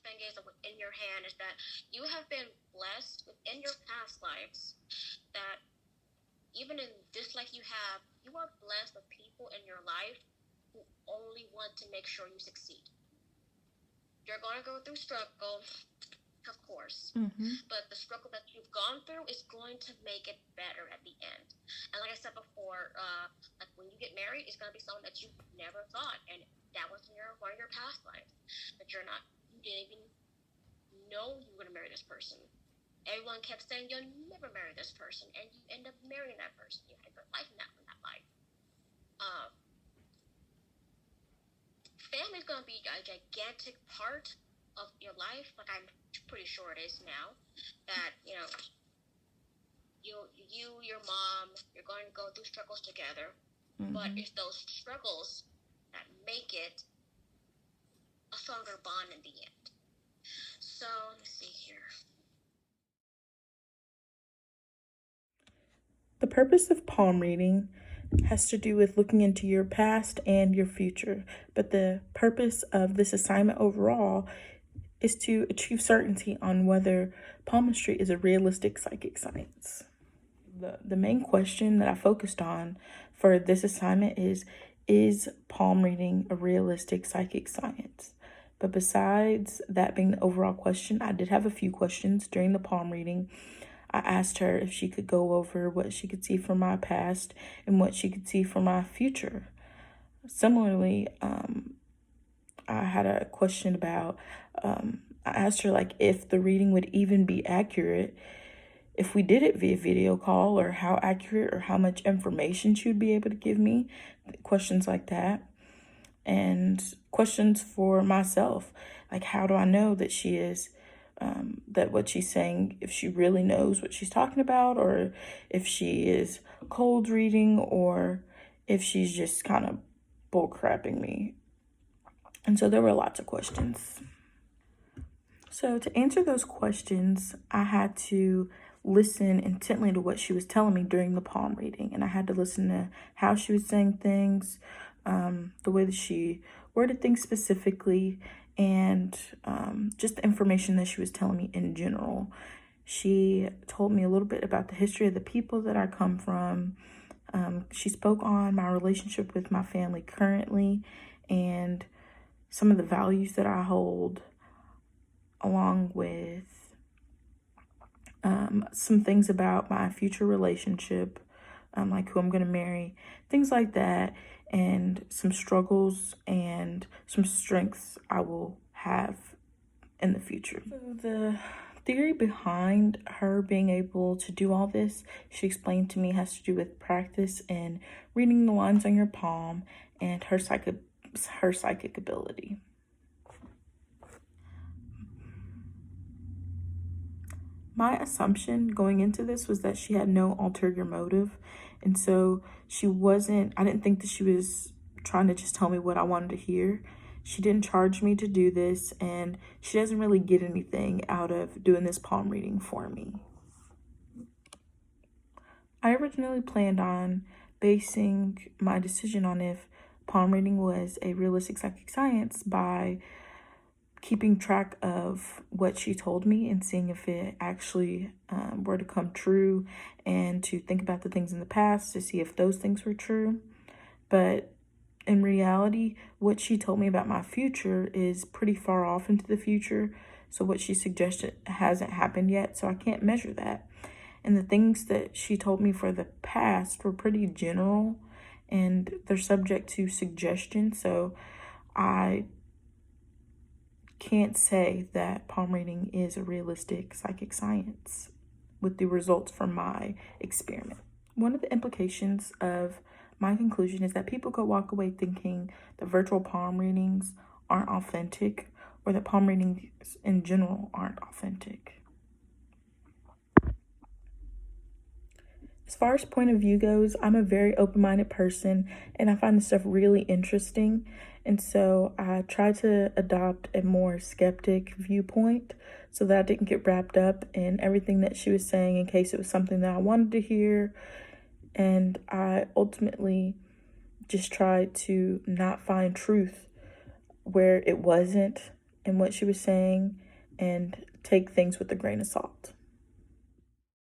thing is within your hand is that you have been blessed within your past lives that even in this life you are blessed with people in your life who only want to make sure you succeed. You're going to go through struggle, of course, but the struggle that you've gone through is going to make it better at the end. And like I said before, like when you get married, it's going to be someone that you never thought, and that was one of your past lives that you didn't even know you were going to marry this person. Everyone kept saying you'll never marry this person, and you end up marrying that person. You had a good life in that life. Family is going to be a gigantic part of your life. Like I'm pretty sure it is now. That you, your mom, you're going to go through struggles together. But it's those struggles that make it a stronger bond in the end. So let's see here. The purpose of palm reading has to do with looking into your past and your future, but the purpose of this assignment overall is to achieve certainty on whether palmistry is a realistic psychic science. The main question that I focused on for this assignment is palm reading a realistic psychic science? But besides that being the overall question, I did have a few questions during the palm reading. I asked her if she could go over what she could see from my past and what she could see from my future. Similarly, I had a question about, I asked her like if the reading would even be accurate if we did it via video call, or how accurate or how much information she would be able to give me, questions like that. And questions for myself, like how do I know that she is that what she's saying, if she really knows what she's talking about, or if she is cold reading, or if she's just kind of bullcrapping me. And so there were lots of questions. So to answer those questions, I had to listen intently to what she was telling me during the palm reading, and I had to listen to how she was saying things, the way that she worded things specifically, and just the information that she was telling me in general. She told me a little bit about the history of the people that I come from. She spoke on my relationship with my family currently and some of the values that I hold, along with some things about my future relationship, like who I'm going to marry, things like that, and some struggles and some strengths I will have in the future. So the theory behind her being able to do all this, she explained to me, has to do with practice and reading the lines on your palm and her psychic ability. My assumption going into this was that she had no ulterior motive. And so I didn't think that she was trying to just tell me what I wanted to hear. She didn't charge me to do this, and she doesn't really get anything out of doing this palm reading for me. I originally planned on basing my decision on if palm reading was a realistic psychic science by keeping track of what she told me and seeing if it actually were to come true, and to think about the things in the past to see if those things were true. But in reality, what she told me about my future is pretty far off into the future. So what she suggested hasn't happened yet, so I can't measure that. And the things that she told me for the past were pretty general, and they're subject to suggestion. So I can't say that palm reading is a realistic psychic science with the results from my experiment. One of the implications of my conclusion is that people could walk away thinking that virtual palm readings aren't authentic, or that palm readings in general aren't authentic. As far as point of view goes, I'm a very open-minded person, and I find this stuff really interesting. And so I tried to adopt a more skeptic viewpoint so that I didn't get wrapped up in everything that she was saying in case it was something that I wanted to hear. And I ultimately just tried to not find truth where it wasn't, and what she was saying and take things with a grain of salt.